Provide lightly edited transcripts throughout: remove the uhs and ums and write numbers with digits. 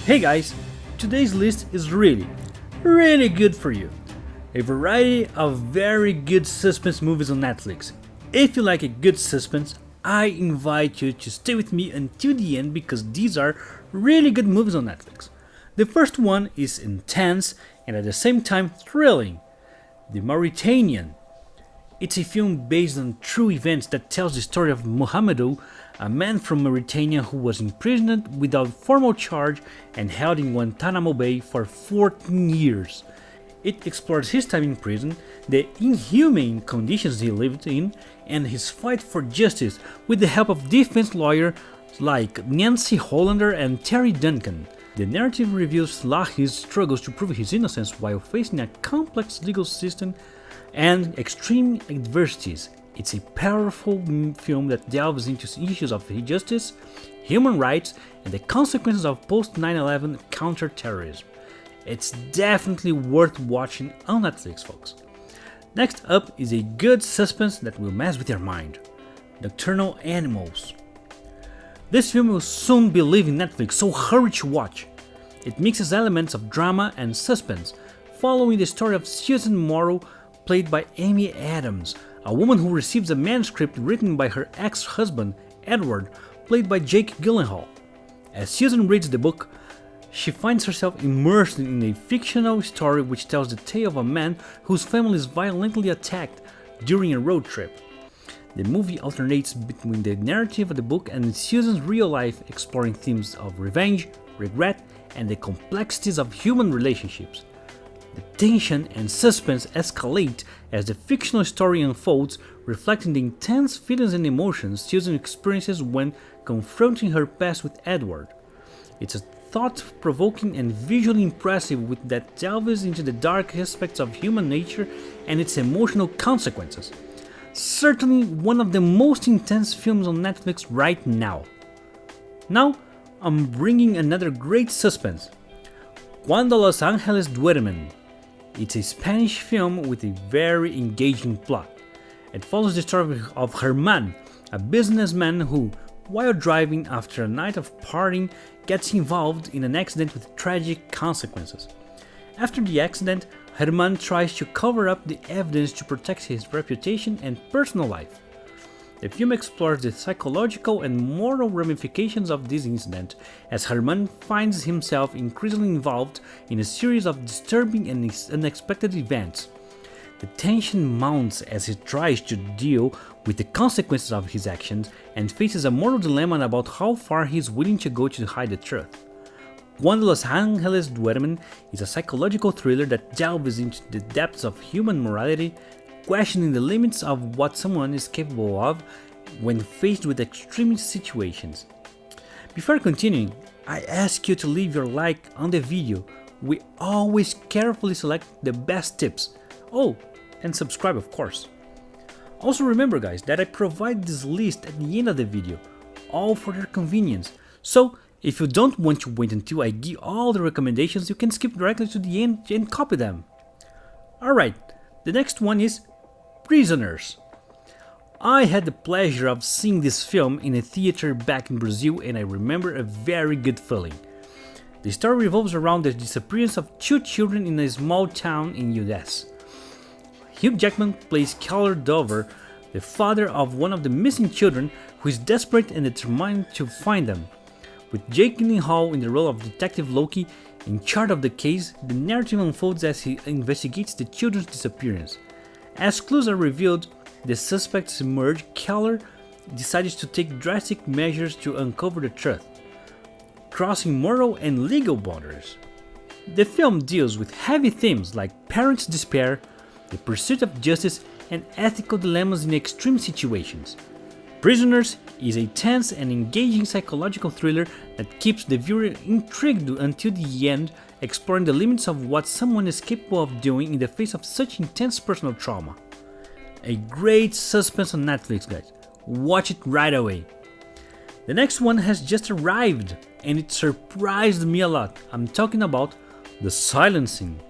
Hey guys, today's list is really good for you. A variety of very good suspense movies on Netflix. If you like a good suspense, I invite you to stay with me until the end because these are really good movies on Netflix. The first one is intense and at the same time thrilling. The Mauritanian. It's a film based on true events that tells the story of Mohamedou, a man from Mauritania who was imprisoned without formal charge and held in Guantanamo Bay for 14 years. It explores his time in prison, the inhumane conditions he lived in, and his fight for justice with the help of defense lawyers like Nancy Hollander and Terry Duncan. The narrative reveals Lahi's struggles to prove his innocence while facing a complex legal system and extreme adversities. It's a powerful film that delves into issues of justice, human rights, and the consequences of post 9/11 counterterrorism. It's definitely worth watching on Netflix, folks. Next up is a good suspense that will mess with your mind. Nocturnal Animals. This film will soon be leaving Netflix, so hurry to watch. It mixes elements of drama and suspense, following the story of Susan Morrow, played by Amy Adams, a woman who receives a manuscript written by her ex-husband, Edward, played by Jake Gyllenhaal. As Susan reads the book, she finds herself immersed in a fictional story which tells the tale of a man whose family is violently attacked during a road trip. The movie alternates between the narrative of the book and Susan's real life, exploring themes of revenge, regret, and the complexities of human relationships. The tension and suspense escalate as the fictional story unfolds, reflecting the intense feelings and emotions Susan experiences when confronting her past with Edward. It's a thought-provoking and visually impressive with that delves into the dark aspects of human nature and its emotional consequences. Certainly one of the most intense films on Netflix right now. Now, I'm bringing another great suspense. Cuando Los Ángeles Duermen. It's a Spanish film with a very engaging plot. It follows the story of Herman, a businessman who, while driving after a night of partying, gets involved in an accident with tragic consequences. After the accident, Herman tries to cover up the evidence to protect his reputation and personal life. The film explores the psychological and moral ramifications of this incident, as Herman finds himself increasingly involved in a series of disturbing and unexpected events. The tension mounts as he tries to deal with the consequences of his actions and faces a moral dilemma about how far he is willing to go to hide the truth. Cuando Los Ángeles Duermen is a psychological thriller that delves into the depths of human morality, questioning the limits of what someone is capable of when faced with extreme situations. Before continuing, I ask you to leave your like on the video. We always carefully select the best tips. Oh, and subscribe, of course. Also remember, guys, that I provide this list at the end of the video, all for your convenience. So if you don't want to wait until I give all the recommendations, you can skip directly to the end and copy them. Alright, the next one is Prisoners. I had the pleasure of seeing this film in a theater back in Brazil, and I remember a very good feeling. The story revolves around the disappearance of two children in a small town in US. Hugh Jackman plays Keller Dover, the father of one of the missing children, who is desperate and determined to find them. With Jake Gyllenhaal in the role of Detective Loki in charge of the case, the narrative unfolds as he investigates the children's disappearance. As clues are revealed, the suspects emerge. Keller decides to take drastic measures to uncover the truth, crossing moral and legal boundaries. The film deals with heavy themes like parents' despair, the pursuit of justice, and ethical dilemmas in extreme situations. Prisoners is a tense and engaging psychological thriller that keeps the viewer intrigued until the end, exploring the limits of what someone is capable of doing in the face of such intense personal trauma. A great suspense on Netflix, guys. Watch it right away. The next one has just arrived, and it surprised me a lot. I'm talking about The Silencing.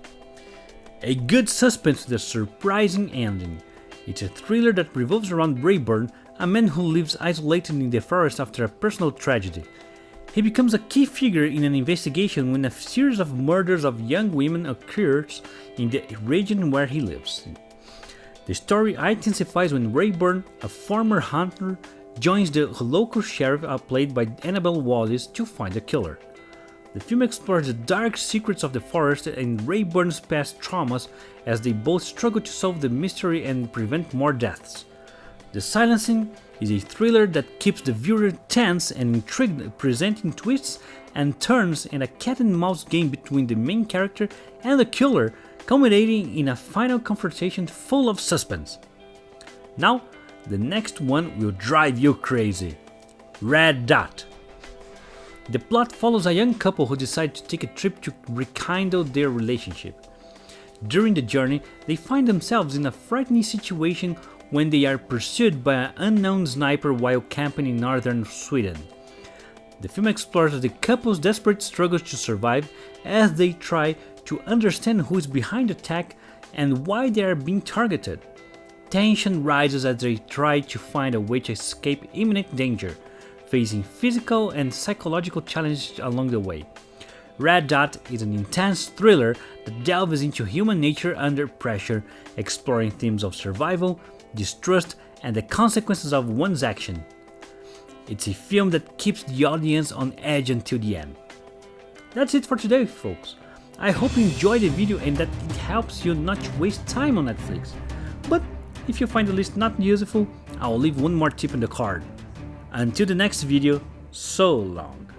A good suspense with a surprising ending. It's a thriller that revolves around Brayburn, a man who lives isolated in the forest after a personal tragedy. He becomes a key figure in an investigation when a series of murders of young women occurs in the region where he lives. The story intensifies when Rayburn, a former hunter, joins the local sheriff played by Annabelle Wallis to find the killer. The film explores the dark secrets of the forest and Rayburn's past traumas as they both struggle to solve the mystery and prevent more deaths. The Silencing is a thriller that keeps the viewer tense and intrigued, presenting twists and turns and a cat-and-mouse game between the main character and the killer, culminating in a final confrontation full of suspense. Now, the next one will drive you crazy. Red Dot. The plot follows a young couple who decide to take a trip to rekindle their relationship. During the journey, they find themselves in a frightening situation when they are pursued by an unknown sniper while camping in northern Sweden. The film explores the couple's desperate struggles to survive as they try to understand who is behind the attack and why they are being targeted. Tension rises as they try to find a way to escape imminent danger, facing physical and psychological challenges along the way. Red Dot is an intense thriller that delves into human nature under pressure, exploring themes of survival, distrust, and the consequences of one's action. It's a film that keeps the audience on edge until the end. That's it for today, folks. I hope you enjoyed the video and that it helps you not to waste time on Netflix. But if you find the list not useful, I'll leave one more tip in the card. Until the next video, so long.